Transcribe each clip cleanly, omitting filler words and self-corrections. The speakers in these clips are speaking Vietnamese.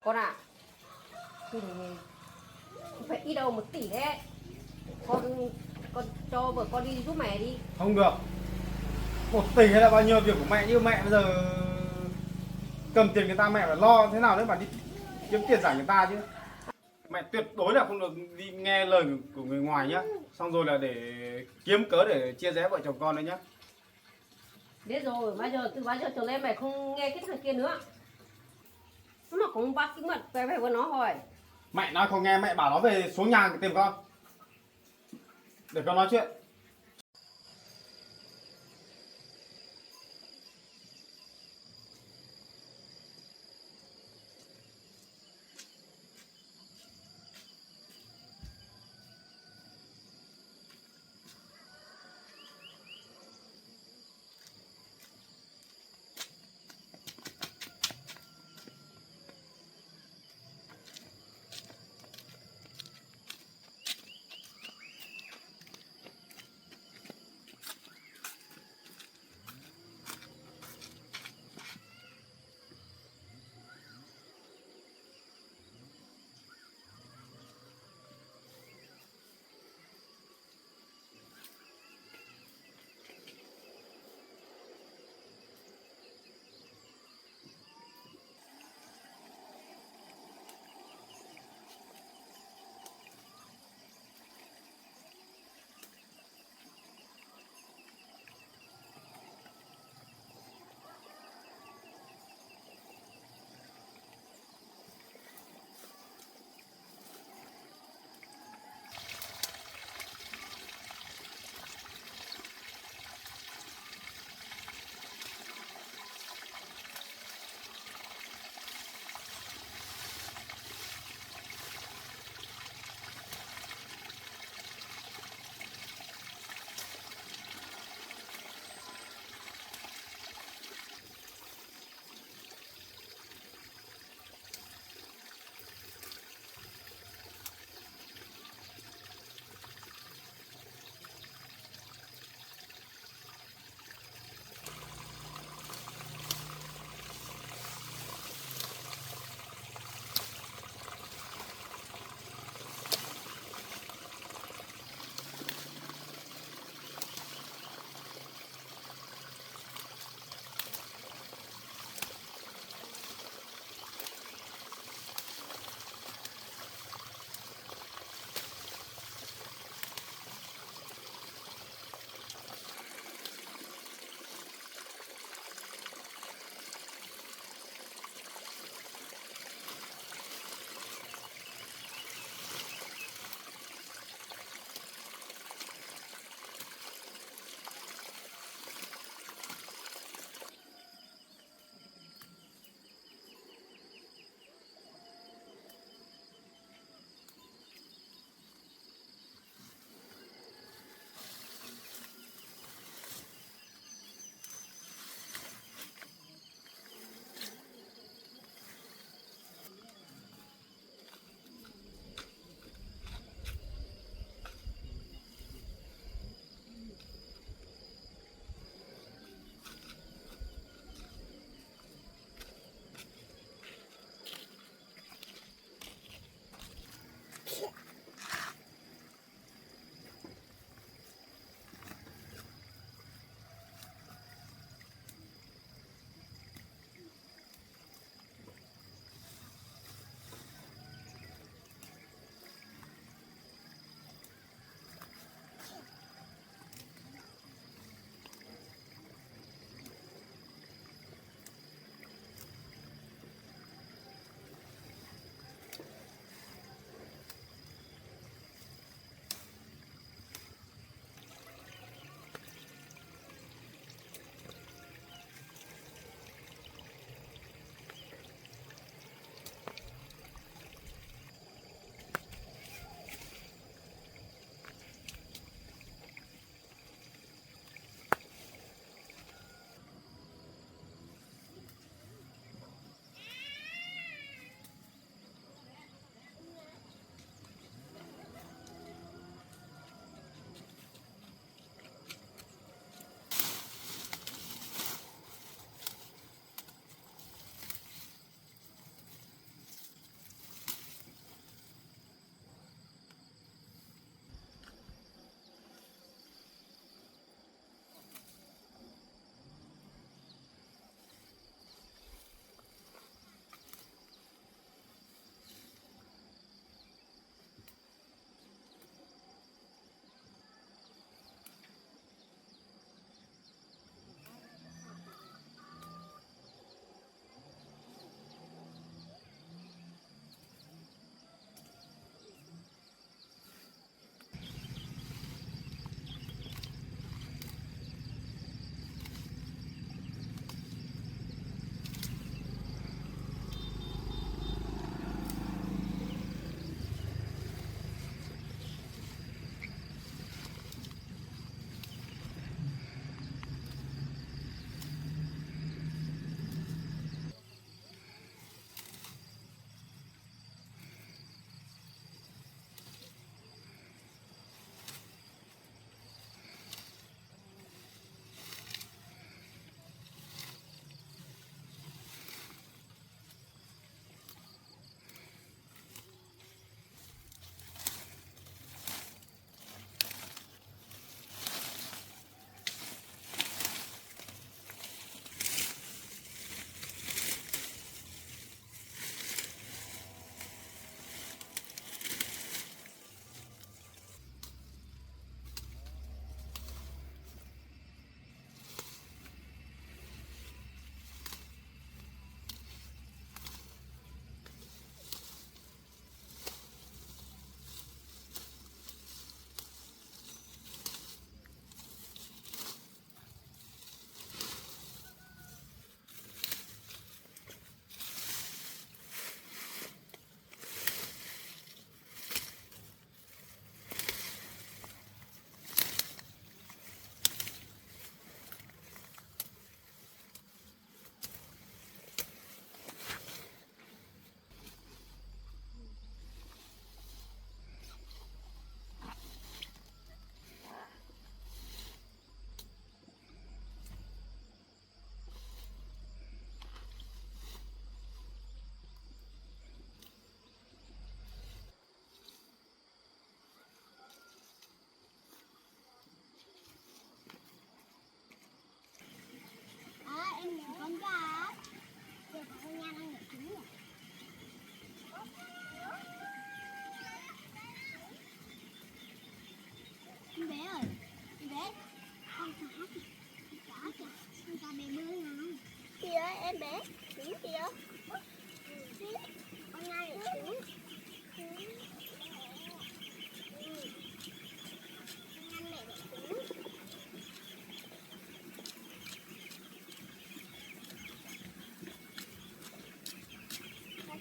Con à, thì phải ít đâu 1 tỷ đấy. Con cho vợ con đi giúp mẹ đi. Không được. 1 tỷ hay là bao nhiêu, việc của mẹ, như mẹ bây giờ cầm tiền người ta mẹ phải lo thế nào đấy mà đi kiếm tiền giải người ta chứ. Mẹ tuyệt đối là không được đi nghe lời của người ngoài nhá. Xong rồi là để kiếm cớ để chia rẽ vợ chồng con đấy nhá. Biết rồi, từ bao giờ trở lên mẹ không nghe cái thằng kia nữa. Nó mà cũng bác cái mật về với nó hỏi. Mẹ nói không nghe, mẹ bảo nó về xuống nhà tìm con để con nói chuyện.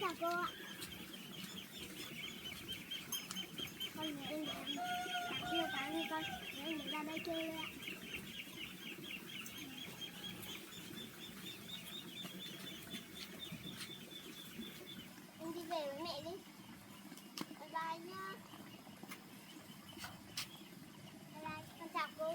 chào cô ạ. Con nhớ em yêu cái như con, nhớ em ra đây chơi đây ạ. Em đi về với mẹ đi. Bye bye nhá. Bye bye, con chào cô.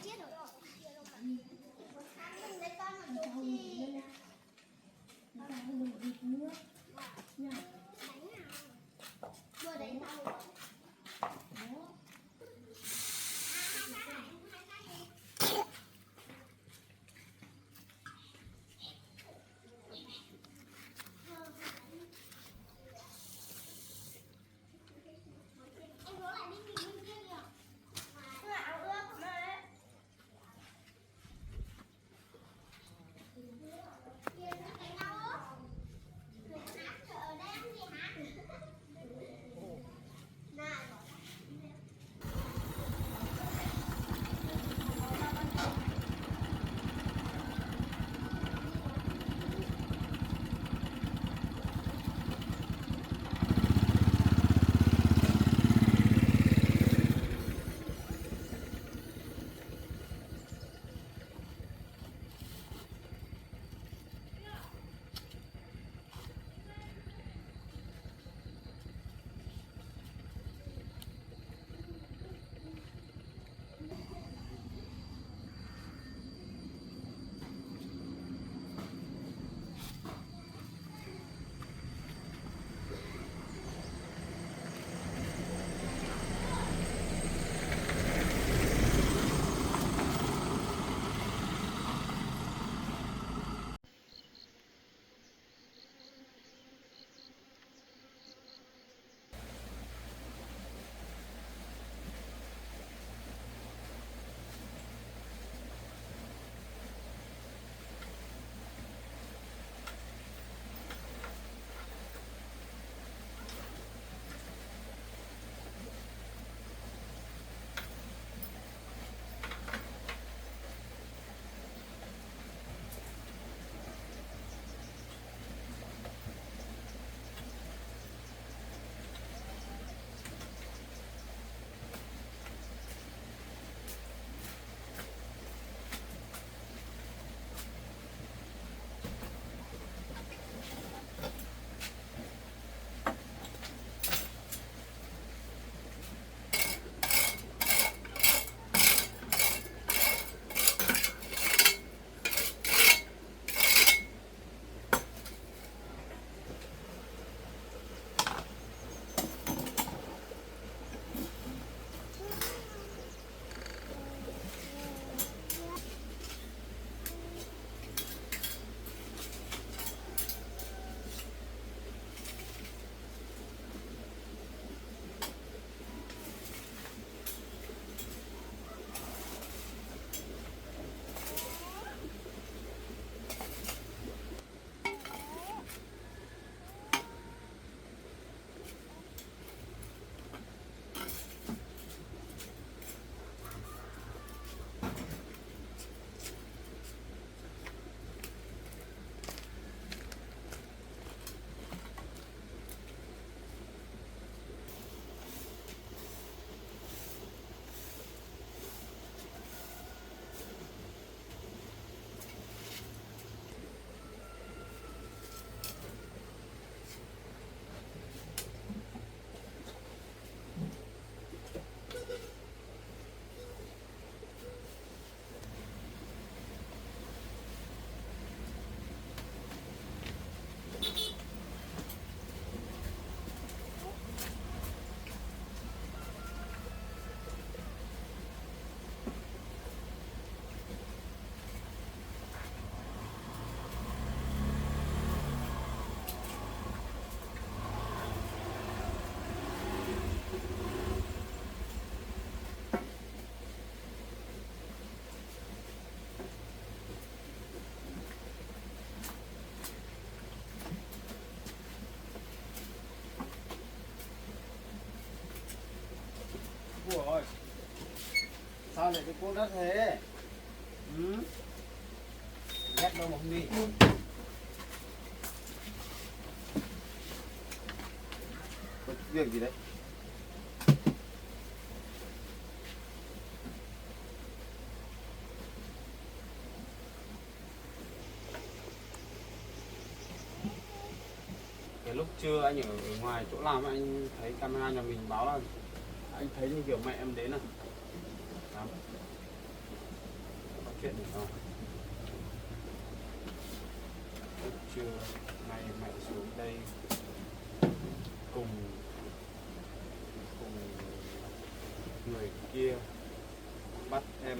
chết rồi. Một tháng mình lấy con một chút đi. Đánh nào? Vừa đánh đâu rồi? Em đố lại đi mình bên kia kìa. Nào ước mà. Kia nó đánh đâu á? Người hát ở đây ăn gì hát? Nào. Ủa, sao lại cái cuốc đất thế? Ừ? Ghét đâu mà không đi. Có việc gì đấy? Cái lúc trưa anh ở ngoài chỗ làm anh thấy camera nhà mình báo là anh thấy như kiểu mẹ em đến à? Đó. chuyện này không? Trưa nay mẹ xuống đây cùng người kia bắt em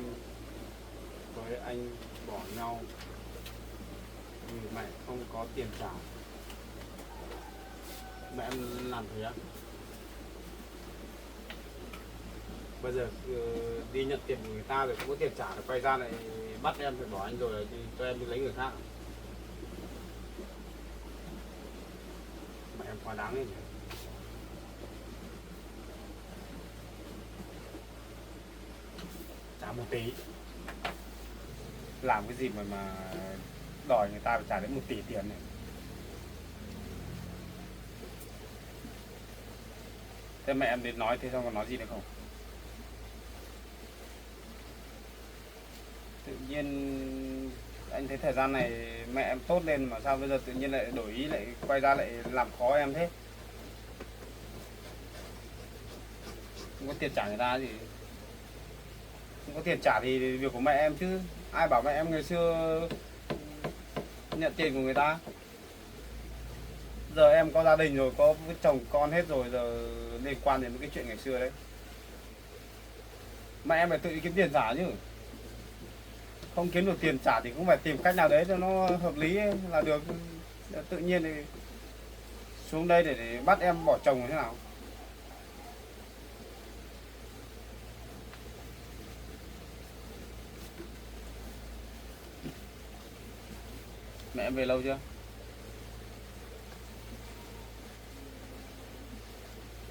với anh bỏ nhau vì mẹ không có tiền trả. Mẹ em làm thế á? Bây giờ đi nhận tiền của người ta rồi không có tiền trả, rồi quay ra lại bắt em phải bỏ anh rồi thì cho em đi lấy người khác. Mẹ em quá đáng đấy nhỉ. Trả 1 tỷ. Làm cái gì mà đòi người ta phải trả đến 1 tỷ tiền này. Thế mẹ em đến nói thế xong còn nói gì nữa không? Tự nhiên anh thấy thời gian này mẹ em tốt lên mà sao bây giờ tự nhiên lại đổi ý, lại quay ra lại làm khó em thế? Không có tiền trả người ta gì. Không có tiền trả thì việc của mẹ em chứ. Ai bảo mẹ em ngày xưa nhận tiền của người ta. Giờ em có gia đình rồi, có chồng con hết rồi, giờ liên quan đến cái chuyện ngày xưa đấy. Mẹ em phải tự kiếm tiền trả chứ. Không kiếm được tiền trả thì cũng phải tìm cách nào đấy cho nó hợp lý là được. Tự nhiên thì xuống đây để bắt em bỏ chồng thế nào? Mẹ em về lâu chưa?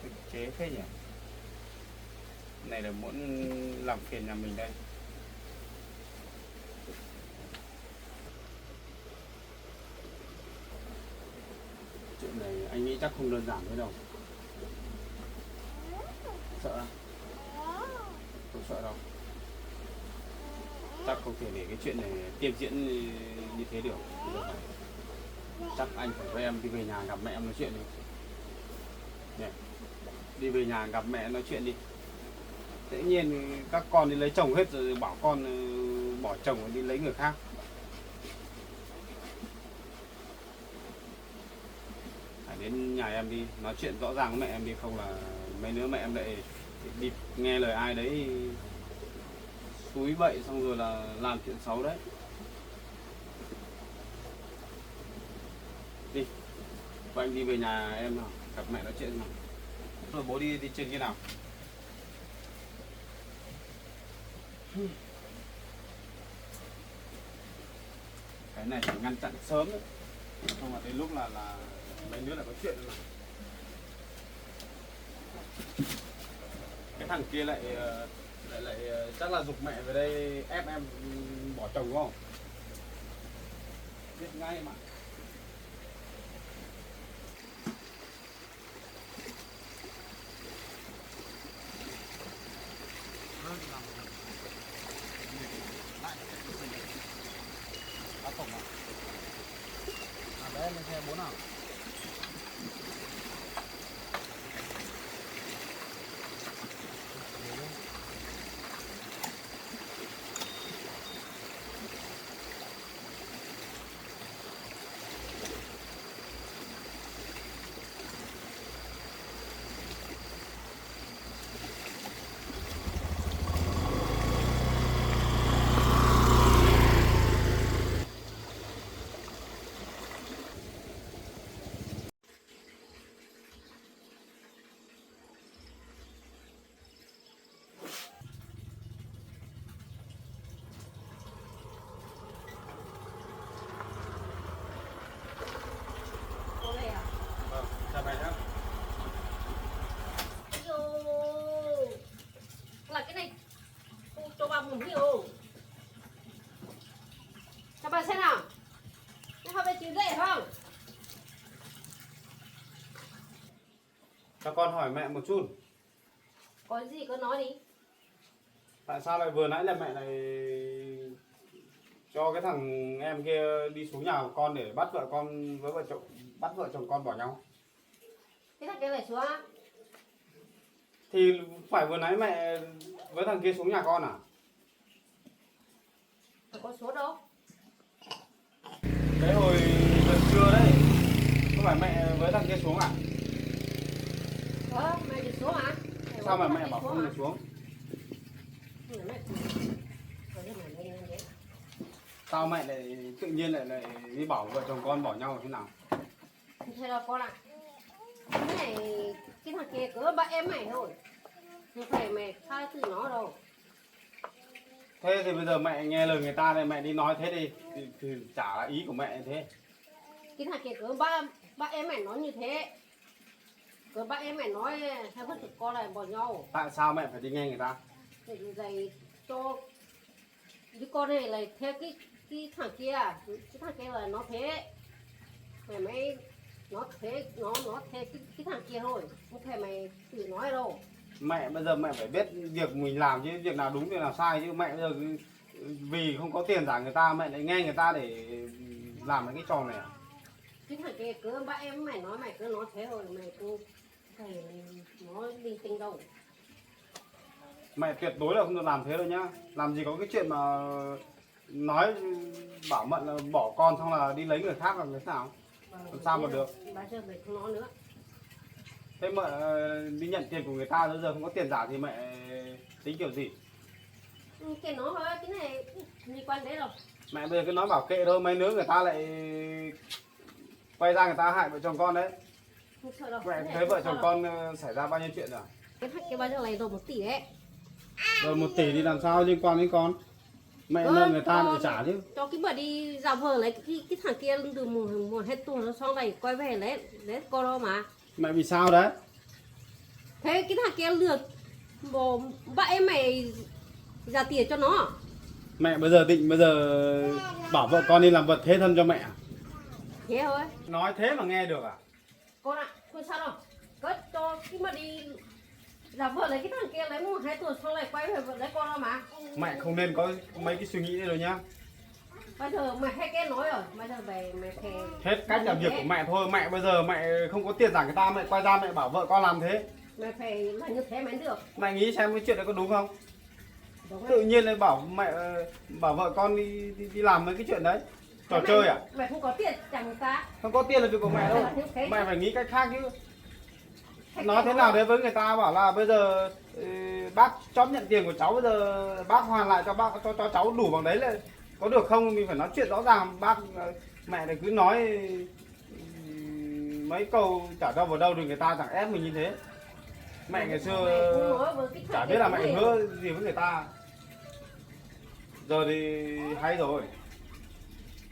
Thực chế thế nhỉ? Này là muốn làm phiền nhà mình đây. Chuyện này anh nghĩ chắc không đơn giản thế đâu. Sợ à? Không sợ đâu. Chắc không thể để cái chuyện này tiếp diễn như thế được. Chắc anh phải với em đi về nhà gặp mẹ em nói chuyện đi. Nè, đi về nhà gặp mẹ nói chuyện đi. Tự nhiên các con đi lấy chồng hết rồi bảo con bỏ chồng đi lấy người khác. Phải đến nhà em đi nói chuyện rõ ràng với mẹ em đi, không là mấy đứa mẹ em lại đi nghe lời ai đấy xúi bậy xong rồi là làm chuyện xấu đấy. Đi, và anh đi về nhà em nào, gặp mẹ nói chuyện nào. Rồi bố đi trên kia nào. Cái này phải ngăn chặn sớm đấy, không là đến lúc là mấy đứa lại có chuyện rồi. Cái thằng kia lại chắc là giục mẹ về đây ép em bỏ chồng đúng không? Biết ngay mà. Tổng à? Đấy lên xe 4 nào. Chào mẹ nhé. Là cái này cô cho bà một nhiều. Cho bà xem nào. Cái hộp này chữ rẻ không? Cho con hỏi mẹ một chút. Có gì con nói đi. Tại sao lại vừa nãy là mẹ này cho cái thằng em kia đi xuống nhà của con để bắt vợ con với vợ chồng, bắt vợ chồng con bỏ nhau? Cái thằng kia phải xuống á? Thì phải vừa nãy mẹ với thằng kia xuống nhà con à? Không có số đâu. Cái hồi gần trưa đấy, không phải mẹ với thằng kia xuống à? Mẹ đi xuống hả? Sao mà mẹ bảo không được xuống? Sao mẹ lại tự nhiên lại đi bảo vợ chồng con bỏ nhau thế nào? Thế là con ạ. Cái này, cái thằng kia cỡ ba em mày thôi. Không phải mày khai từ nó đâu. Thế thì bây giờ mẹ nghe lời người ta này, mẹ đi nói thế đi thì chả là ý của mẹ thế. Cái thằng kia cỡ ba em mày nói như thế. Cỡ ba em mày nói theo các con này bỏ nhau. Tại sao mẹ phải đi nghe người ta? Để dạy cho cái con này là theo cái thằng kia, cái thằng kia là nó thế. Mày mới nó thế nó theo cái thằng kia thôi, không phải mày tự nói đâu. Mẹ bây giờ mẹ phải biết việc mình làm chứ, việc nào đúng việc nào sai chứ. Mẹ bây giờ vì không có tiền trả người ta mẹ lại nghe người ta để làm cái trò này à? Cái thằng kia cứ ba em mày nói mày cứ nói thế thôi, mày cứ thầy nói linh tinh đâu. Mẹ tuyệt đối là không được làm thế đâu nhá. Làm gì có cái chuyện mà nói bảo mận là bỏ con xong là đi lấy người khác làm thế nào? Làm sao mà được? Bây giờ mày không nói nữa. Thế mẹ đi nhận tiền của người ta bây giờ không có tiền trả thì mẹ tính kiểu gì? Cái nó thôi, cái này liên quan đấy đâu. Mẹ bây giờ cứ nói bảo kệ thôi, mấy đứa người ta lại quay ra người ta hại vợ chồng con đấy. Không sợ đâu. Mẹ thấy vợ chồng con xảy ra bao nhiêu chuyện rồi? Cái thằng kia bao giờ này rồi 1 tỷ đấy. Rồi 1 tỷ thì làm sao liên quan đến con? Mẹ nợ người ta phải trả chứ. Cho cái bà đi dạo vờ lấy cái thằng kia từ mùa hết tuần nó xong này quay về lấy con đâu mà. Mẹ vì sao đấy? Thế cái thằng kia lừa bố ba em mày trả tiền cho nó. Mẹ bây giờ bảo vợ con đi làm vật thế thân cho mẹ à? Thế thôi. Nói thế mà nghe được à? Con ạ, không sao đâu. Cứ cho cái mà đi giả vợ lấy cái thằng kia lấy 1-2 tuần xong lại quay về vợ lấy con đâu mà. Mẹ không nên có mấy cái suy nghĩ đấy đâu nhá. Bây giờ mày hay cái nói rồi, bây giờ mày phải Hết cách làm việc của mẹ thôi. Mẹ bây giờ mẹ không có tiền trả người ta, mẹ quay ra mẹ bảo vợ con làm thế. mày phải là như thế mới được. Mẹ nghĩ xem cái chuyện đấy có đúng không? Đúng Tự rồi. nhiên lại bảo mẹ bảo vợ con đi làm mấy cái chuyện đấy. Trò chơi à? Mày không có tiền trả người ta. Không có tiền là việc của mẹ đâu. Mẹ phải nghĩ cách khác chứ. Nói thế nào đấy với người ta bảo là bây giờ bác chót nhận tiền của cháu, bây giờ bác hoàn lại cho cho cháu đủ bằng đấy là có được không? Mình phải nói chuyện rõ ràng. Bác mẹ này cứ nói mấy câu chả đâu vào đâu thì người ta chẳng ép mình như thế. Mẹ ngày xưa chả biết là mẹ hứa gì với người ta. Giờ thì hay rồi.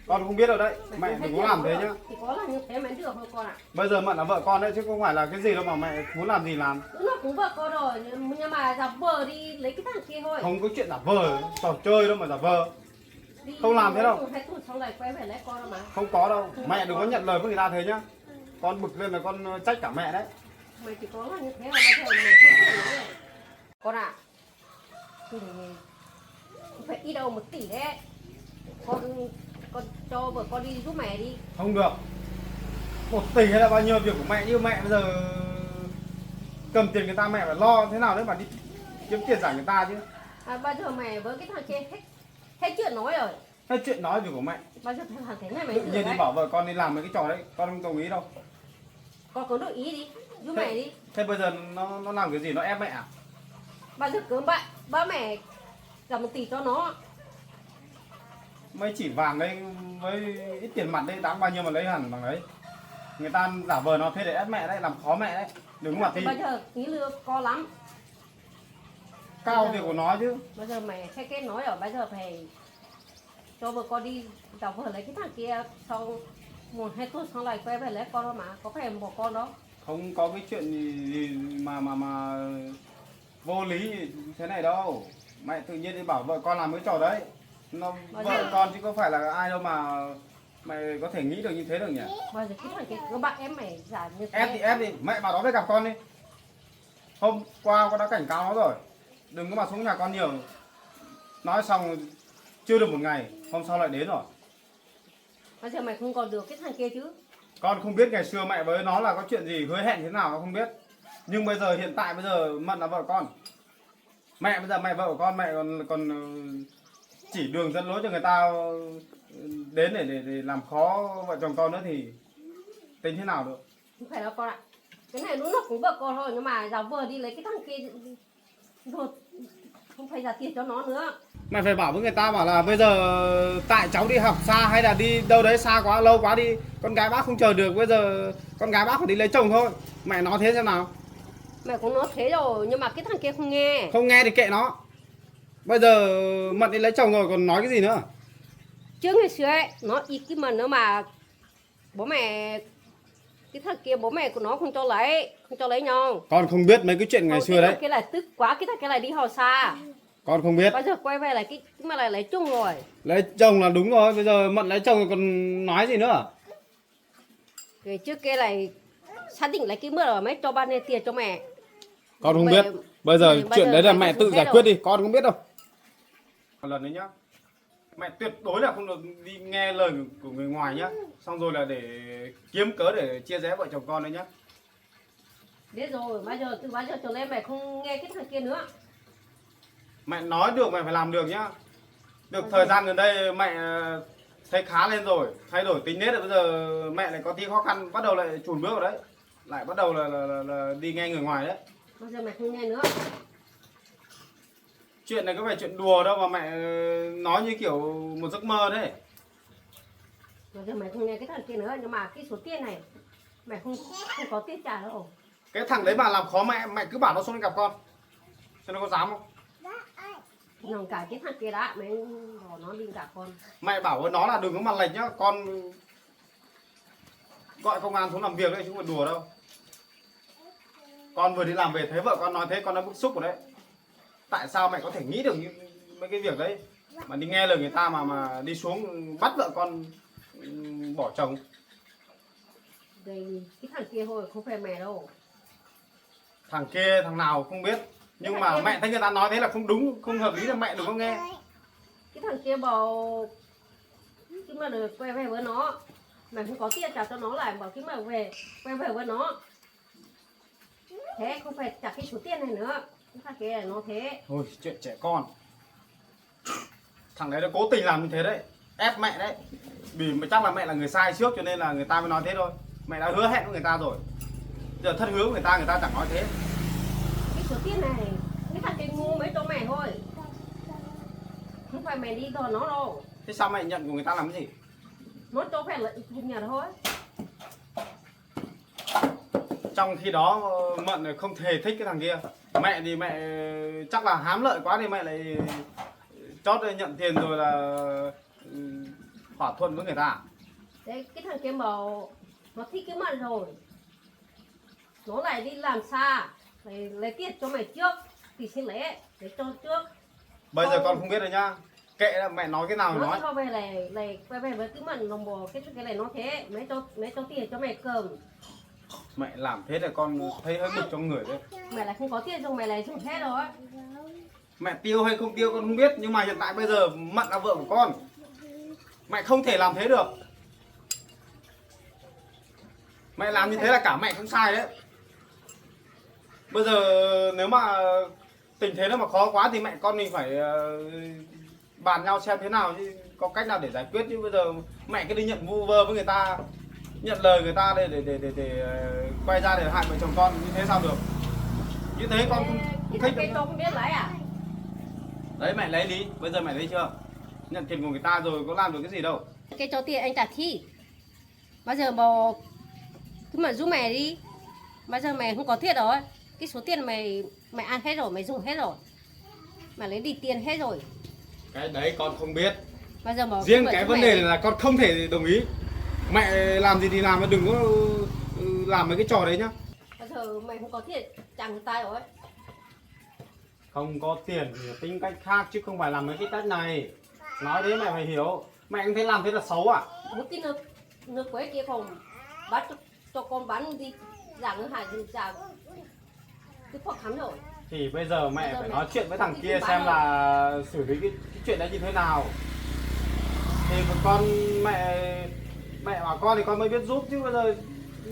Con không biết đâu đấy. Mẹ đừng có làm thế nhá. Thì có là như thế mới được thôi con ạ. Bây giờ mận là vợ con đấy chứ không phải là cái gì đâu mà mẹ muốn làm gì làm. Nó cũng vợ con rồi, nhưng mà giả vờ đi lấy cái thằng kia thôi. Không có chuyện giả vờ, trò chơi đâu mà giả vờ. Đi Không làm thế đâu. 2 tuần xong lại quay về lấy con đâu mà. Không có đâu. Mẹ đừng có nhận lời với người ta thế nhá. Con bực lên là con trách cả mẹ đấy. Mày chỉ có là như thế mà bây giờ mày không nói rồi. Con ạ. Thì phải ít đâu 1 tỷ đấy. Con cho vợ con đi giúp mẹ đi. Không được. 1 tỷ hay là bao nhiêu việc của mẹ, như mẹ bây giờ cầm tiền người ta mẹ phải lo thế nào đấy mà đi kiếm tiền trả người ta chứ. Bây giờ mày với cái thằng kia hết chuyện nói rồi. Hết chuyện nói việc của mẹ. Bây giờ thằng thế này mày Tự được nhiên đi đấy. bảo vợ con đi làm mấy cái trò đấy, con không đồng ý đâu. Con có đổi ý đi, giúp mẹ đi. Thế bây giờ nó làm cái gì, nó ép mẹ à? Bây giờ cứ ba mẹ trả 1 tỷ cho nó. Mấy chỉ vàng đây với ít tiền mặt đây đáng bao nhiêu mà lấy hẳn bằng đấy. Người ta giả vờ nó thế để ép mẹ đấy, làm khó mẹ đấy. Đừng có mà tin. Bây giờ tí lừa co lắm. Cao việc của nó chứ. Bây giờ mày hay cái nói ở bây giờ phải cho vợ con đi giả vờ lấy cái thằng kia xong 1-2 tuần xong lại quay về lấy con đâu mà, có phải bỏ con đâu. Không có cái chuyện gì mà vô lý thế này đâu. Mẹ tự nhiên đi bảo vợ con làm cái trò đấy. Nó vợ con chứ có phải là ai đâu mà mày có thể nghĩ được như thế được nhỉ? Bây giờ cái thằng kia cứ bạn em mày giả như thế. Ép thì ép đi, mẹ bảo nó phải gặp con đi. Hôm qua con đã cảnh cáo nó rồi. Đừng có mà xuống nhà con nhiều. Nói xong chưa được 1 ngày, hôm sau lại đến rồi. Bây giờ mày không còn được cái thằng kia chứ. Con không biết ngày xưa mẹ với nó là có chuyện gì hứa hẹn thế nào con không biết. Nhưng bây giờ hiện tại bây giờ Mận là vợ con. Mẹ bây giờ mẹ vợ của con mẹ còn chỉ đường dẫn lối cho người ta đến để làm khó vợ chồng con nữa thì tính thế nào được. Không phải đâu con ạ. Cái này đúng là cũng vợ con thôi, nhưng mà giáo vừa đi lấy cái thằng kia rồi không phải trả tiền cho nó nữa. Mày phải bảo với người ta bảo là bây giờ tại cháu đi học xa hay là đi đâu đấy xa quá lâu quá đi, con gái bác không chờ được, bây giờ con gái bác phải đi lấy chồng thôi. Mẹ nói thế xem nào. Mẹ cũng nói thế rồi, nhưng mà cái thằng kia không nghe. Không nghe thì kệ nó. Bây giờ Mận đi lấy chồng rồi còn nói cái gì nữa. Trước ngày xưa ấy, nó ít cái mần nữa mà bố mẹ, cái thằng kia bố mẹ của nó không cho lấy nhau. Con không biết mấy cái chuyện ngày xưa đấy. Cái này tức quá, cái thằng kia lại đi học xa. Con không biết. Bây giờ quay về lại cái mà lại lấy chung rồi. Lấy chồng là đúng rồi, bây giờ Mận lấy chồng rồi còn nói gì nữa. Cái trước kia này xác định lấy cái mưa rồi mới cho ba nên tiền cho mẹ. Con không Mẹ- biết. Bây giờ mẹ- chuyện bây đấy giờ là mẹ mẹ không tự biết giải đâu. quyết đi, con không biết đâu. Một lần đấy nhá. Mẹ tuyệt đối là không được đi nghe lời của người ngoài nhá. Xong rồi là để kiếm cớ để chia rẽ vợ chồng con đấy nhá. Biết rồi, từ bao giờ trở lên mẹ không nghe cái thằng kia nữa. Mẹ nói được mẹ phải làm được nhá. Được thời gian gần đây mẹ thấy khá lên rồi, thay đổi tính nết rồi, bây giờ mẹ lại có tí khó khăn, bắt đầu lại chùn bước vào đấy. Lại bắt đầu là đi nghe người ngoài đấy. Bây giờ mẹ không nghe nữa. Chuyện này có phải chuyện đùa đâu mà mẹ nói như kiểu một giấc mơ đấy. Bây giờ mẹ không nghe cái thằng kia nữa, nhưng mà cái số tiền này mẹ không có tiền trả đâu. Cái thằng đấy mà làm khó mẹ cứ bảo nó xuống đi gặp con. Xem nó có dám không? Lòng cả cái thằng kia đã, mẹ bỏ nó đi gặp con. Mẹ bảo với nó là đừng có mà lệch nhá, con gọi công an xuống làm việc đấy chứ không phải đùa đâu. Con vừa đi làm về thấy vợ con nói thế con đã bức xúc rồi đấy. Tại sao mẹ có thể nghĩ được những mấy cái việc đấy mà đi nghe lời người ta mà đi xuống bắt vợ con bỏ chồng. Đây cái thằng kia thôi, không phải mẹ đâu. Thằng kia thằng nào không biết, nhưng mà mẹ thấy người ta nói thế là không đúng, không hợp lý là mẹ đừng có nghe. Cái thằng kia bảo cái mà được quay về với nó, mẹ không có tiền trả cho nó, lại bảo cái mà quay về với nó. Thế không phải trả cái số tiền này nữa. Cái thằng kia là nó thế. Thôi chuyện trẻ con. Thằng đấy nó cố tình làm như thế đấy, ép mẹ đấy. Vì chắc là mẹ là người sai trước cho nên là người ta mới nói thế thôi. Mẹ đã hứa hẹn với người ta rồi, giờ thất hứa với người ta chẳng nói thế. Cái số tiền này cái thằng kia ngu mới cho mẹ thôi, không phải mẹ đi đòi nó đâu. Thế sao mẹ nhận của người ta làm cái gì? Nó cho phép là thuộc nhà thôi. Trong khi đó Mận không hề thích cái thằng kia. Mẹ thì mẹ chắc là hám lợi quá thì mẹ lại chót nhận tiền rồi là thỏa thuận với người ta. Đấy cái thằng kia bảo nó thích cái mặt rồi, nó lại đi làm xa, lấy tiền cho mày trước thì xin lấy cho trước. Bây giờ con không biết rồi nhá, kệ là mẹ nói cái nào thì Nó nói. cho về này quay về với cái mặt lòng bò cái này nó thế, mấy cho tiền cho mẹ cầm. Mẹ làm thế là con thấy hơi bực trong người đấy. Mẹ lại không có tiền rồi mẹ lại dùng hết rồi. Mẹ tiêu hay không tiêu con không biết, nhưng mà hiện tại bây giờ Mận là vợ của con, mẹ không thể làm thế được. Mẹ làm như thế là cả mẹ cũng sai đấy. Bây giờ nếu mà tình thế nó mà khó quá thì mẹ con mình phải bàn nhau xem thế nào, chứ có cách nào để giải quyết. Chứ bây giờ mẹ cứ đi nhận vu vơ với người ta, nhận lời người ta để quay ra để hại vợ chồng con, như thế sao được? Như thế con không thích Cái đâu. tôi không biết lấy à? Đấy mẹ lấy đi, bây giờ mẹ lấy chưa? Nhận tiền của người ta rồi có làm được cái gì đâu. Cái cho tiền anh trả thi. Bây giờ bảo cứ mà giúp mẹ đi. Bây giờ mẹ không có tiền rồi. Cái số tiền mày ăn hết rồi, mày dùng hết rồi. Mày lấy đi tiền hết rồi. Cái đấy con không biết. Bây giờ bảo Riêng cái vấn đề này là con không thể đồng ý. Mẹ làm gì thì làm, mà đừng có làm mấy cái trò đấy nhá. Bây giờ mày không có tiền chẳng tay rồi. Không có tiền thì tính cách khác chứ không phải làm mấy cái cách này. Nói thế mẹ phải hiểu. Mẹ cũng thấy làm thế là xấu à? Một cái nước quế kia không bắt cho con bán đi giảng hải gì chả cái phọc khắm rồi. Thì bây giờ mẹ Bây giờ phải mẹ nói chuyện với thằng không kia bán xem đâu. là xử lý cái chuyện đấy như thế nào. Thì con mẹ bảo con thì con mới biết giúp, chứ bây giờ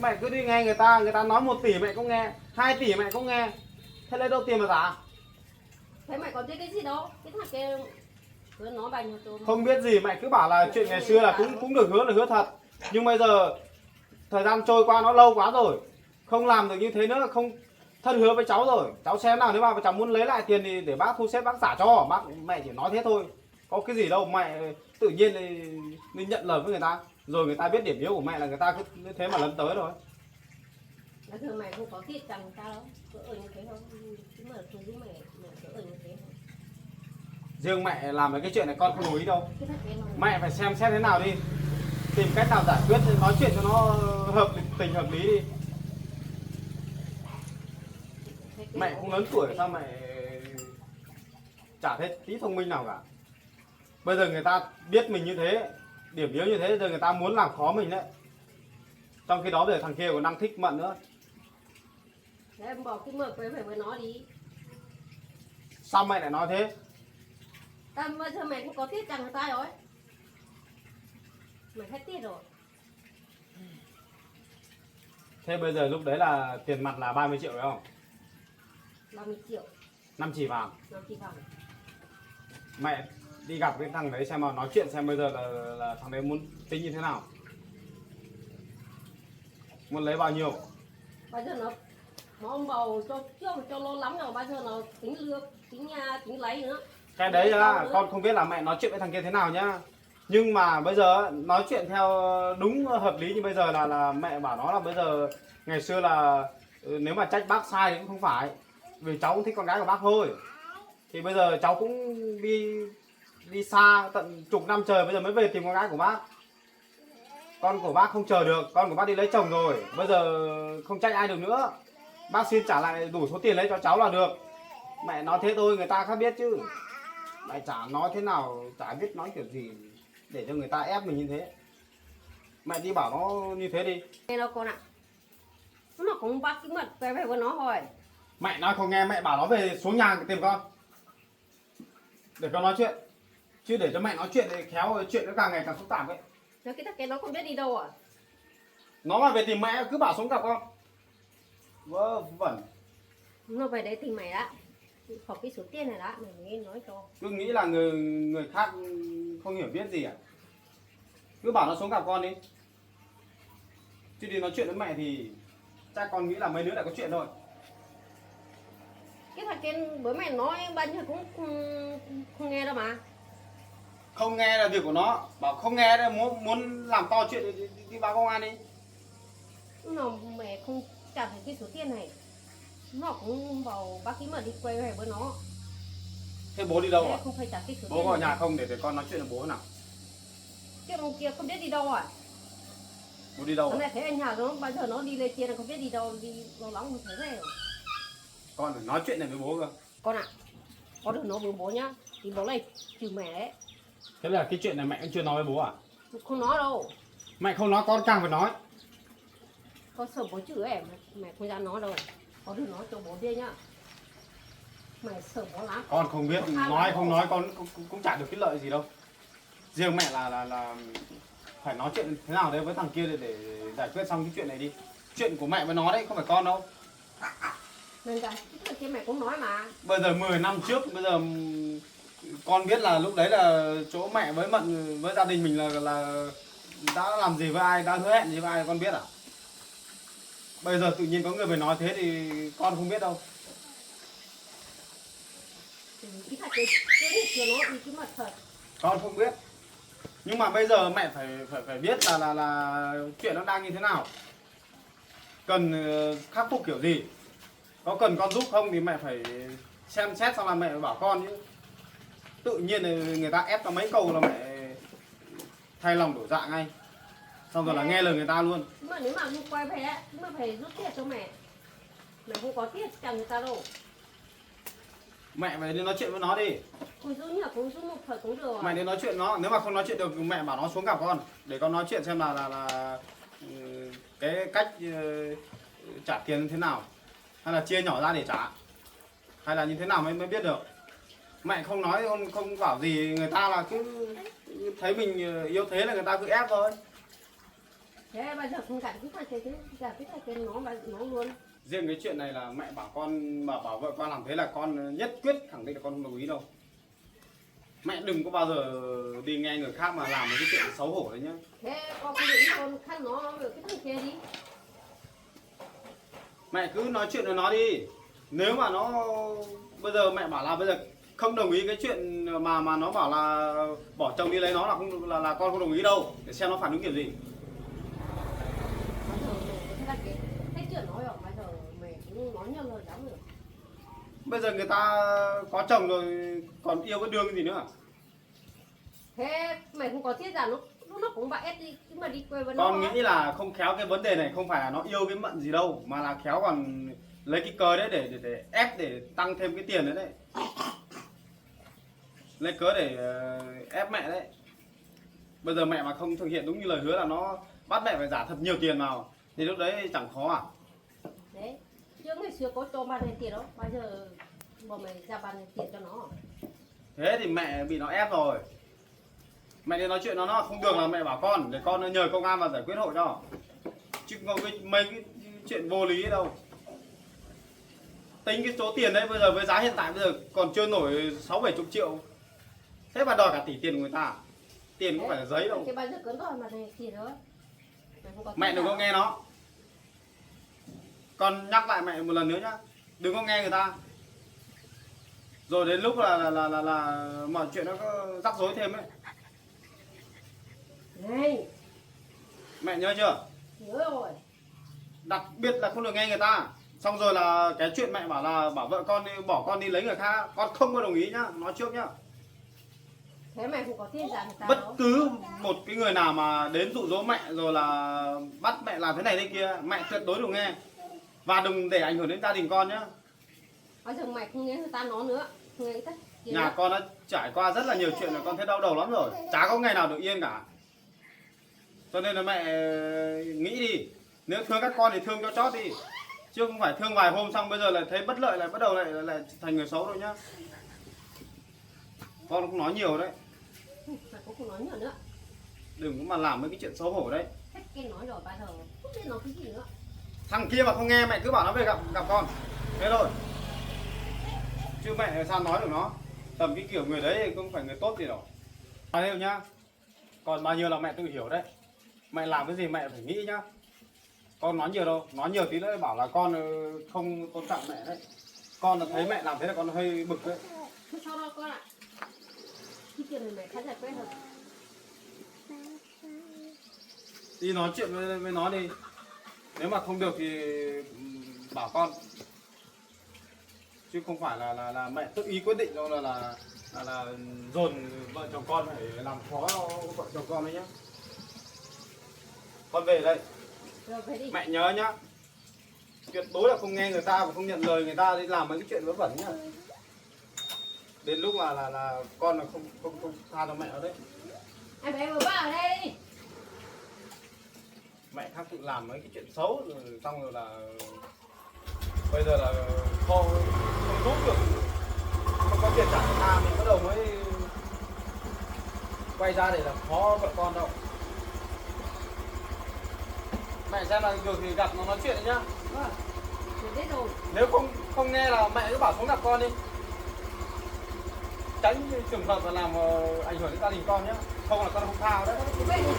mẹ cứ đi nghe người ta nói 1 tỷ mẹ cũng nghe, 2 tỷ mẹ cũng nghe. Thế lấy đâu tiền mà trả? Thế mày còn chơi cái gì đâu? Cái thằng kia Hứa nó bao nhiêu tôm. Không biết gì, mẹ cứ bảo là chuyện ngày xưa là cũng được hứa là hứa thật. Nhưng bây giờ thời gian trôi qua nó lâu quá rồi, không làm được như thế nữa, không thân hứa với cháu rồi. Cháu xem nào, nếu mà cháu muốn lấy lại tiền thì để bác thu xếp bác trả cho. Mẹ chỉ nói thế thôi, có cái gì đâu mẹ tự nhiên thì nhận lời với người ta. Rồi người ta biết điểm yếu của mẹ là người ta cứ thế mà lấn tới rồi. Bây giờ mày không có tiết chồng tao đâu, cỡ như thế không? Chứ mà không giúp mẹ cỡ như thế không? Riêng mẹ làm mấy cái chuyện này con không đồng ý đâu. Cái thằng kia nó- Mẹ phải xem xét thế nào đi, tìm cách nào giải quyết, nói chuyện cho nó hợp tình hợp lý đi. cái kia Mẹ nó- cũng lớn tuổi sao mẹ chả thấy tí thông minh nào cả. Bây giờ người ta biết mình như thế, điểm yếu như thế, giờ người ta muốn làm khó mình đấy. Trong khi đó bây giờ thằng kia còn đang thích Mận nữa. Thế em bỏ cái mực về phải với nó đi. Sao mẹ lại nói thế? Tao bây giờ mày cũng có tiết chồng người ta rồi. Mày hết tiết rồi. Thế bây giờ lúc đấy là tiền mặt là 30 triệu phải không? 30 triệu, 5 chỉ vàng. 5 chỉ vàng. Mẹ đi gặp cái thằng đấy xem mà nói chuyện xem bây giờ là thằng đấy muốn tính như thế nào. Muốn lấy bao nhiêu? Bây giờ nó ông bầu cho lâu lắm rồi, bây giờ nó tính lừa, tính nhà, tính lấy nữa. Cái đấy là con không biết là mẹ nói chuyện với thằng kia thế nào nhá. Nhưng mà bây giờ nói chuyện theo đúng hợp lý như bây giờ là mẹ bảo nó là bây giờ ngày xưa là nếu mà trách bác sai thì cũng không phải. Vì cháu cũng thích con gái của bác thôi. Thì bây giờ cháu cũng đi xa tận chục năm trời bây giờ mới về tìm con gái của bác. Con của bác không chờ được, con của bác đi lấy chồng rồi. Bây giờ không trách ai được nữa. Bác xin trả lại đủ số tiền lấy cho cháu là được. Mẹ nói thế thôi người ta khác biết chứ. Mẹ chả nói thế nào, chả biết nói kiểu gì để cho người ta ép mình như thế. Mẹ đi bảo nó như thế đi. Nghe đâu con ạ. Nó cũng bắt cái mật về với nó thôi. Mẹ nói không nghe, mẹ bảo nó về xuống nhà tìm con để con nói chuyện. Chứ để cho mẹ nói chuyện thì khéo chuyện nó càng ngày càng phức tạp ấy. Nó cái thằng kia nó không biết đi đâu à. Nó mà về tìm mẹ cứ bảo xuống gặp con. Vớ vẩn. Nó về đấy tìm mày đã. Có cái số tiền này đã, mày mới nói cho. Cứ nghĩ là người khác không hiểu biết gì à. Cứ bảo nó xuống gặp con đi. Chứ đi nói chuyện với mẹ thì chắc con nghĩ là mấy đứa lại có chuyện thôi. Cái thằng kia bữa mày nói bao nhiêu cũng không nghe đâu mà. Không nghe là việc của nó. Bảo không nghe đấy, muốn làm to chuyện thì đi báo công an đi. Nó mẹ không trả được cái số tiền này. Nó cũng vào bác sĩ mà đi quay về với nó. Thế bố đi đâu Thế à? không phải trả cái số Bố tiền có ở này. nhà không để con nói chuyện với bố nào. Cái ông kia không biết đi đâu à. Bố đi đâu Hôm à? nay thấy anh Hà nó bây giờ nó đi lên kia là không biết đi đâu, đi lâu lắm không thấy về rồi. Con phải nói chuyện này với bố cơ. Con ạ, con đừng nói với bố nhá. Thì bố này trừ mẹ đấy. Thế là cái chuyện này mẹ cũng chưa nói với bố à? Không nói đâu. Mẹ không nói con càng phải nói. Con sợ bố chửi em, mẹ không dám nói đâu. Con đừng nói cho bố biết nhá. Mẹ sợ bố lắm. Con không biết, nói không nói con cũng chả được cái lợi gì đâu. Riêng mẹ là phải nói chuyện thế nào đấy với thằng kia để giải quyết xong cái chuyện này đi. Chuyện của mẹ với nó đấy, không phải con đâu. Nên ra cái kia mẹ cũng nói mà. Bây giờ 10 năm trước, bây giờ con biết là lúc đấy là chỗ mẹ với Mận với gia đình mình là đã làm gì với ai, đã hứa hẹn gì với ai con biết à? Bây giờ tự nhiên có người về nói thế thì con không biết đâu. Cái thằng kia chưa nó đi cái mặt thật. Con không biết. Nhưng mà bây giờ mẹ phải biết là chuyện nó đang như thế nào. Cần khắc phục kiểu gì. Có cần con giúp không thì mẹ phải xem xét xong là mẹ phải bảo con chứ. Tự nhiên người ta ép cho mấy câu là mẹ thay lòng đổi dạ ngay. Xong rồi là nghe lời người ta luôn. Nhưng mà nếu mà không quay về ấy, cũng mà phải rút tiền cho mẹ. Mẹ không có tiền chẳng người ta đâu. Mẹ phải đi nói chuyện với nó đi. Cũng rút nhỉ, cũng rút một thời cũng được. Mẹ đi nói chuyện nó. Nếu mà không nói chuyện được mẹ bảo nó xuống gặp con. Để con nói chuyện xem là cái cách trả tiền như thế nào. Hay là chia nhỏ ra để trả. Hay là như thế nào mới biết được. Mẹ không nói, không bảo gì người ta là cứ thấy mình yếu thế là người ta cứ ép thôi. Thế bây giờ không cả cái thằng kia chứ, cả cái thằng kia nó luôn. Riêng cái chuyện này là mẹ bảo con, bảo vợ con làm thế là con nhất quyết khẳng định là con không đồng ý đâu. Mẹ đừng có bao giờ đi nghe người khác mà làm mấy cái chuyện xấu hổ đấy nhá. Thế con không để ý con khăn nó được cái thằng kia đi. Mẹ cứ nói chuyện với nó đi. Nếu mà nó bây giờ mẹ bảo là bây giờ không đồng ý cái chuyện mà nó bảo là bỏ chồng đi lấy nó là không là con không đồng ý đâu. Để xem nó phản ứng kiểu gì. Bây giờ mẹ cái thằng kia thấy chuyện nói rồi, bây giờ mẹ cũng nói nhiều lời lắm rồi. Bây giờ người ta có chồng rồi còn yêu cái đương gì nữa. Thế mày không có thiết giả nó cũng bạ ép đi chứ mà đi quê với nó. Con nghĩ là không khéo cái vấn đề này không phải là nó yêu cái mận gì đâu, mà là khéo còn lấy cái cớ đấy để ép để tăng thêm cái tiền đấy đấy. Lấy cớ để ép mẹ đấy. Bây giờ mẹ mà không thực hiện đúng như lời hứa là nó bắt mẹ phải trả thật nhiều tiền vào thì lúc đấy chẳng khó à. Đấy, chứ ngày xưa có cho bao nhiêu tiền đâu, bây giờ bọn mày ra bao nhiêu tiền cho nó. Thế thì mẹ bị nó ép rồi. Mẹ đi nói chuyện nó không được là mẹ bảo con để con nhờ công an vào giải quyết hộ cho. Chứ không mấy cái chuyện vô lý đâu. Tính cái số tiền đấy bây giờ với giá hiện tại bây giờ còn chưa nổi 60-70 triệu. Thế mà đòi cả tỷ tiền của người ta. Tiền không phải là giấy đâu. Cái bao giờ cấn rồi mà này tiền nữa. Mẹ đừng có nghe nó. Con nhắc lại mẹ một lần nữa nhá. Đừng có nghe người ta. Rồi đến lúc là mọi chuyện nó có rắc rối thêm ấy. Này, Mẹ nhớ chưa? nhớ rồi. Đặc biệt là không được nghe người ta. Xong rồi là cái chuyện mẹ bảo là bảo vợ con đi, bỏ con đi lấy người khác, con không có đồng ý nhá, nói trước nhá. Thế mày không có tiền giả người ta Bất đâu. cứ một cái người nào mà đến dụ dỗ mẹ rồi là bắt mẹ làm thế này thế kia, mẹ tuyệt đối đừng nghe. Và đừng để ảnh hưởng đến gia đình con nhá. Bây giờ mày không nghe người ta nói nữa. Không nghe người ta kia Nhà nữa. con đã trải qua rất là nhiều chuyện là con thấy đau đầu lắm rồi. Chả có ngày nào được yên cả. Cho nên là mẹ nghĩ đi. Nếu thương các con thì thương cho chót đi. Chứ không phải thương vài hôm xong bây giờ lại thấy bất lợi lại bắt đầu lại thành người xấu rồi nhá. Con cũng nói nhiều đấy. Mày cũng không nói nhiều nữa. Đừng có mà làm mấy cái chuyện xấu hổ đấy. Hết cái nói rồi bây giờ không biết nói cái gì nữa. Thằng kia mà không nghe mẹ cứ bảo nó về gặp con. Thế thôi. Chứ mẹ sao nói được nó. Tầm cái kiểu người đấy không phải người tốt gì đâu. Nói thêm nhá. Còn bao nhiêu là mẹ tự hiểu đấy. Mẹ làm cái gì mẹ phải nghĩ nhá. Con nói nhiều đâu. Nói nhiều tí nữa bảo là con không tôn trọng mẹ đấy. Con là thấy mẹ làm thế là con hơi bực đấy. Thế sau đó con ạ. Cái chuyện này mày khá giải quyết hơn. Đi nói chuyện với nó đi. Nếu mà không được thì bảo con. Chứ không phải là mẹ tự ý quyết định đâu là dồn vợ chồng con phải làm khó vợ chồng con đấy nhá. Con về đây. Rồi về đi. Mẹ nhớ nhá. Tuyệt đối là không nghe người ta và không nhận lời người ta đi làm mấy cái chuyện vớ vẩn nhá. Đến lúc là con là không tha cho mẹ ở đấy. Em bé vừa vào ở đây đi. Mẹ khác tự làm mấy cái chuyện xấu rồi xong rồi là bây giờ là không giúp được, không có tiền trả người ta mình bắt đầu mới quay ra để làm khó vợ con đâu. Mẹ xem là được thì gặp nó nói chuyện nhá. Vâng. Rồi biết rồi. Nếu không nghe là mẹ cứ bảo xuống gặp con đi. Tránh trường hợp là làm ảnh hưởng đến gia đình con nhé. Không là con không thao đấy. Rồi về đi.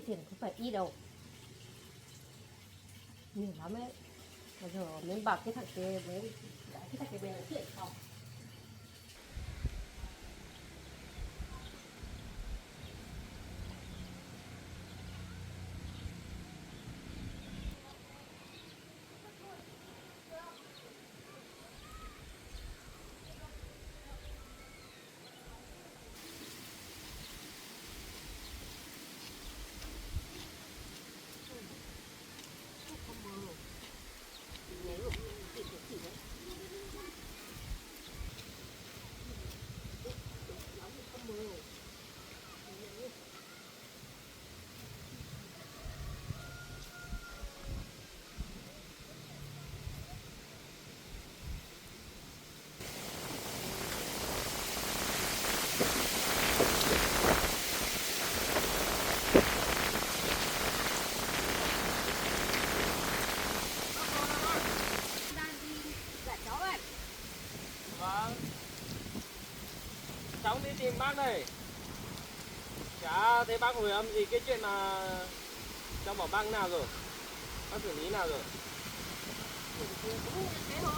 Tiền không phải ít đâu. Nhiều lắm ấy. Bây giờ mình bảo cái thằng kia với cái thằng kia bên nói chuyện không. cháu đi tìm bác đây. Chả thấy bác hồi âm gì cái chuyện là cháu bảo bác nào rồi, bác xử lý nào rồi. Cũng thế thôi.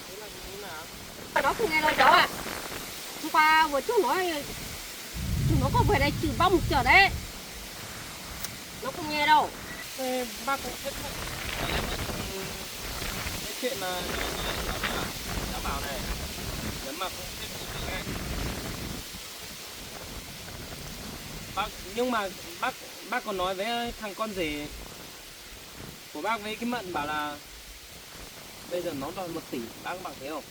Thế là như thế nào? Nó không nghe đâu cháu ạ. Hôm qua vừa chúng nó có về đây trừ bông một chở đấy. Nó không nghe đâu. Thế bác cũng thuyết phục cái chuyện là cháu bảo này, nếu mà không thuyết phục được ấy. Bác, nhưng mà bác còn nói với thằng con rể của bác với cái Mận bảo là bây giờ nó đòi 1 tỷ, bác có bảo thế không?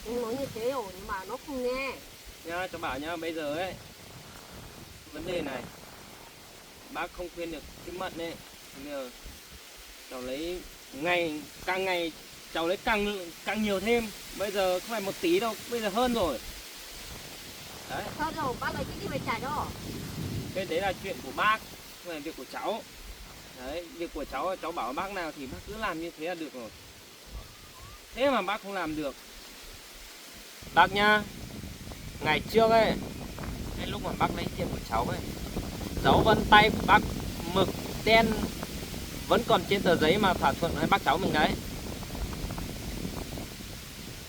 Nó nói như thế rồi nhưng mà nó không nghe. Nhá, cháu bảo nhá, bây giờ ấy vấn đề này bác không khuyên được cái Mận ấy, bây giờ cháu lấy càng ngày cháu lấy càng nhiều thêm, bây giờ không phải 1 tỷ đâu, bây giờ hơn rồi đấy. Thôi rồi bác lấy cái gì về trả cho. Cái đấy là chuyện của bác, không phải việc của cháu. Đấy, việc của cháu bảo bác nào thì bác cứ làm như thế là được rồi. Thế mà bác không làm được. Bác nha, ngày trước ấy, cái lúc mà bác lấy tiền của cháu ấy, dấu vân tay của bác mực đen vẫn còn trên tờ giấy mà thỏa thuận với bác cháu mình đấy.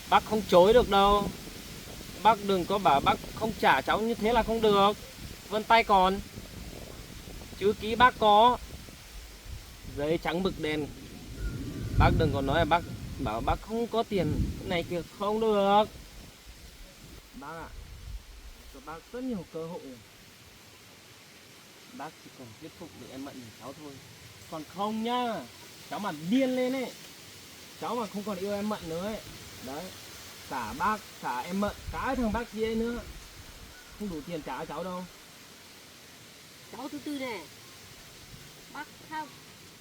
Bác không chối được đâu. Bác đừng có bảo bác không trả cháu như thế là không được. Vân tay còn, chữ ký bác có, giấy trắng mực đen. Bác đừng có nói là bác bảo bác không có tiền này kia, không được. Bác ạ, cho bác rất nhiều cơ hội. Bác chỉ cần thuyết phục được em Mận của cháu thôi. Còn không nhá, cháu mà điên lên ấy, cháu mà không còn yêu em Mận nữa ấy, đấy, cả bác, cả em Mận, cả thằng bác kia nữa, không đủ tiền trả cho cháu đâu. Cháu thứ tư này. Bác sao?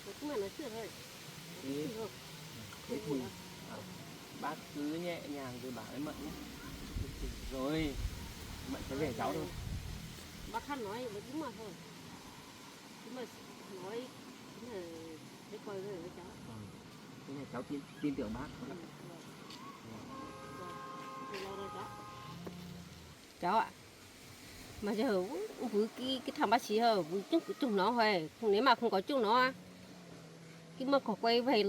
Nó cũng là nói chuyện thôi. Thế thì bác cứ nhẹ nhàng rồi bảo em Mận nhé. Rồi Mận sẽ về cháu thôi. Bác hát nói với đúng mà thôi. Đúng mà nói đúng là để coi rồi với cháu. Thế này cháu tin tưởng bác. Cháu ạ. Mà giờ với cái thằng bác sĩ hờ với chúng nó thôi. Nếu mà không có chúng nó cái mà có quay về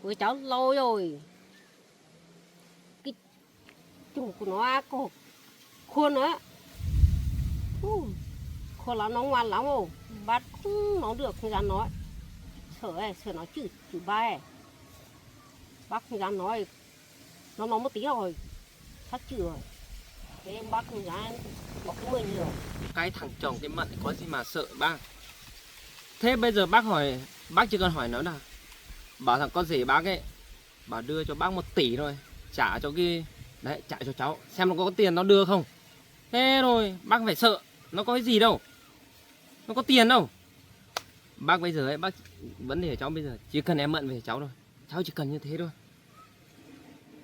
với cháu lâu rồi. Cái chúng của nó có khuôn nữa. Khuôn lắm, nó ngoan lắm rồi. Bác không nói được, không dám nói. Sợ nó chửi ba ấy. Bác không dám nói. Nó nói một tí rồi. Chắc chửi rồi. Thế em bác không dám bọc cái mình rồi. Cái thằng chồng cái Mận có gì mà sợ bác. Thế bây giờ bác chỉ cần hỏi nó là bảo thằng con rể bác ấy, bảo đưa cho bác 1 tỷ rồi, trả cho cái đấy, trả cho cháu xem nó có tiền nó đưa không. Thế rồi bác phải sợ, nó có cái gì đâu, nó có tiền đâu. Bác bây giờ ấy, bác vấn đề của cháu bây giờ chỉ cần em Mận về cháu thôi, cháu chỉ cần như thế thôi.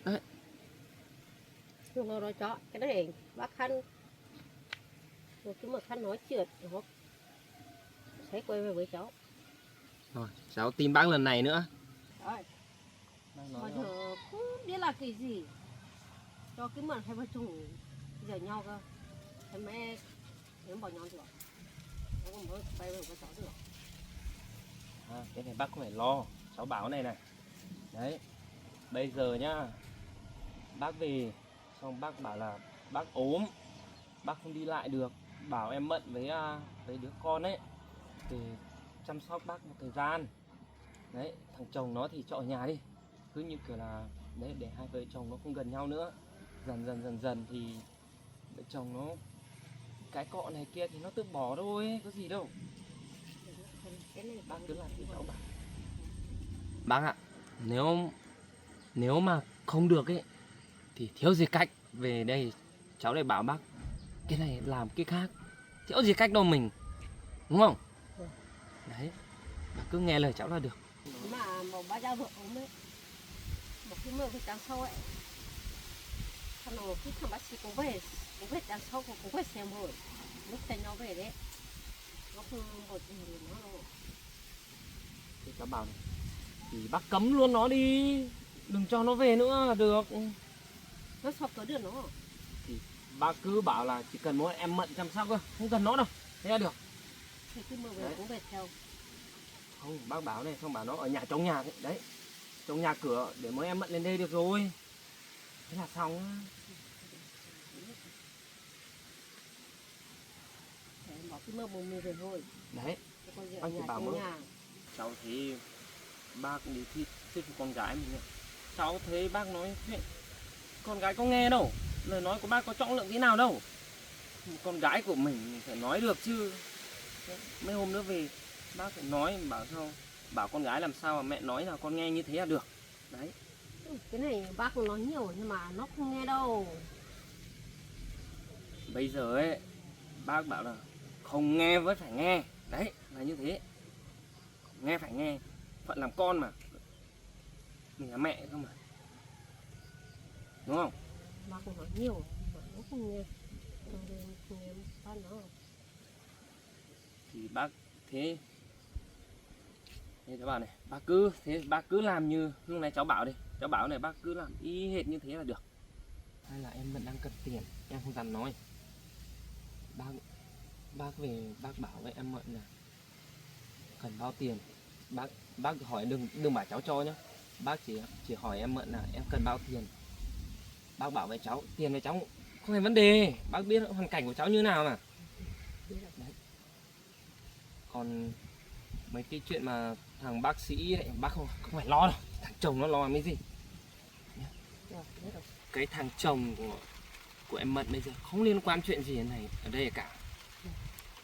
Đấy. Không nói cho cái này bác khăn rồi cái mà khăn nói trượt nó sẽ quay về với cháu. Rồi cháu tin bác lần này nữa. Đấy. Mà giờ không biết là cái gì cho cái mận hai vợ chồng giờ nhau cơ. Thế mẹ nếu bỏ nhau được nó còn mới quay về với cháu được. Cái này bác không phải lo, cháu bảo này này. Đấy, bây giờ nhá, bác về xong bác bảo là bác ốm, bác không đi lại được, bảo em Mận với đứa con ấy thì chăm sóc bác một thời gian. Đấy, thằng chồng nó thì cho ở nhà đi, cứ như kiểu là đấy, để hai vợ chồng nó không gần nhau nữa. Dần dần thì vợ chồng nó cái cọ này kia thì nó tự bỏ thôi, có gì đâu. Bác cứ làm thì cháu bảo. Bác ạ, nếu mà không được ấy thì thiếu gì cách về đây cháu lại bảo bác cái này làm cái khác, thiếu gì cách đâu mình, đúng không? Đấy, bác cứ nghe lời cháu là được. Mà một ba giao vợ ốm ấy một cái mưa cái trắng sâu ấy thằng nào cái thằng bác sĩ cũng về trắng sâu cũng về xem rồi lúc tay nhau về đấy nó không một gì nó đâu. Thì cháu bảo này, thì bác cấm luôn nó đi, đừng cho nó về nữa là được. Nó sắp tới được nó. thì bác cứ bảo là chỉ cần mỗi em Mận chăm sóc thôi, không cần nó đâu, thế là được. thì cứ mơ về Đấy. cũng về theo. Không, bác bảo này, xong bảo nó ở nhà trong nhà đấy, đấy, trong nhà cửa để mỗi em Mận lên đây được rồi, thế là xong á. Để em bảo cứ mơ bụng mình về thôi. Đấy, Cho con về Anh chỉ nhà bảo trong mơ. nhà. cháu thấy bác đi thích con gái mình ạ. Cháu thấy bác nói chuyện con gái có nghe đâu, lời nói của bác có trọng lượng thế nào đâu. Con gái của mình phải nói được chứ. Mấy hôm nữa về bác phải nói, bảo sao, bảo con gái làm sao mà mẹ nói là con nghe như thế là được. Đấy, Cái này bác cũng nói nhiều nhưng mà nó không nghe đâu. bây giờ ấy bác bảo là không nghe vẫn phải nghe, đấy là như thế. Nghe phải nghe, phận làm con mà, mình là mẹ không mà, đúng không? Bác cũng nói nhiều mà nó không nghe. Cho nên không nghe bác nói. Thì bác thế cháu bảo này, bác cứ làm như lúc này cháu bảo đi, cháu bảo này bác cứ làm y hệt như thế là được. Hay là em vẫn đang cần tiền, em không dám nói. Bác về bác bảo với em Mận là cần bao tiền, bác hỏi đừng bảo cháu cho nhá. Bác chỉ hỏi em Mận là em cần bao tiền. Bác bảo với cháu tiền với cháu không thành vấn đề, bác biết hoàn cảnh của cháu như nào mà. Đấy. Còn mấy cái chuyện mà thằng bác sĩ ấy, bác không phải lo đâu, thằng chồng nó lo làm cái gì. Rồi, biết rồi. Cái thằng chồng của em Mận bây giờ không liên quan chuyện gì này ở đây cả.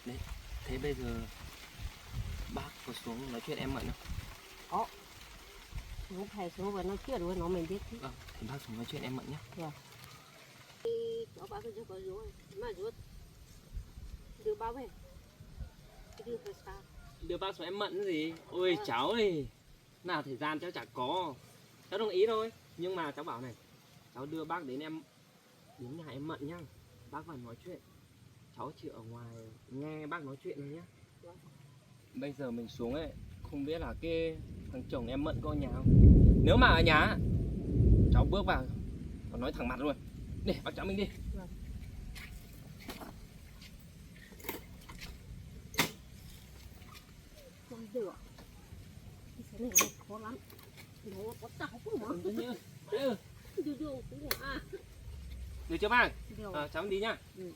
Đấy, thế bây giờ bác có xuống nói chuyện em Mận không? Lúc thầy xuống và nói chuyện với nó mình biết chứ. Vâng, thì bác xuống nói chuyện em Mận nhé. Cháu bác cứ cho có rúa. Mà rúa đưa báo về. Đưa về sao? Đưa bác xuống em Mận cái gì? Ôi cháu ơi, nào thời gian cháu chả có. Cháu đồng ý thôi, nhưng mà cháu bảo này, cháu đưa bác đến nhà em Mận nhá. Bác vào nói chuyện, cháu chỉ ở ngoài nghe bác nói chuyện thôi nhá. Bây giờ mình xuống ấy, không biết là cái thằng chồng em Mận có ở nhà không. Nếu mà ở nhà, cháu bước vào và nói thẳng mặt luôn. Để bác cháu mình đi. Không được. Cái này nó khó lắm. Nó có cháu cũng mà. Ừ, Đưa cũng được à. được chưa bác? Được. Cháu đi nhá. Ừ.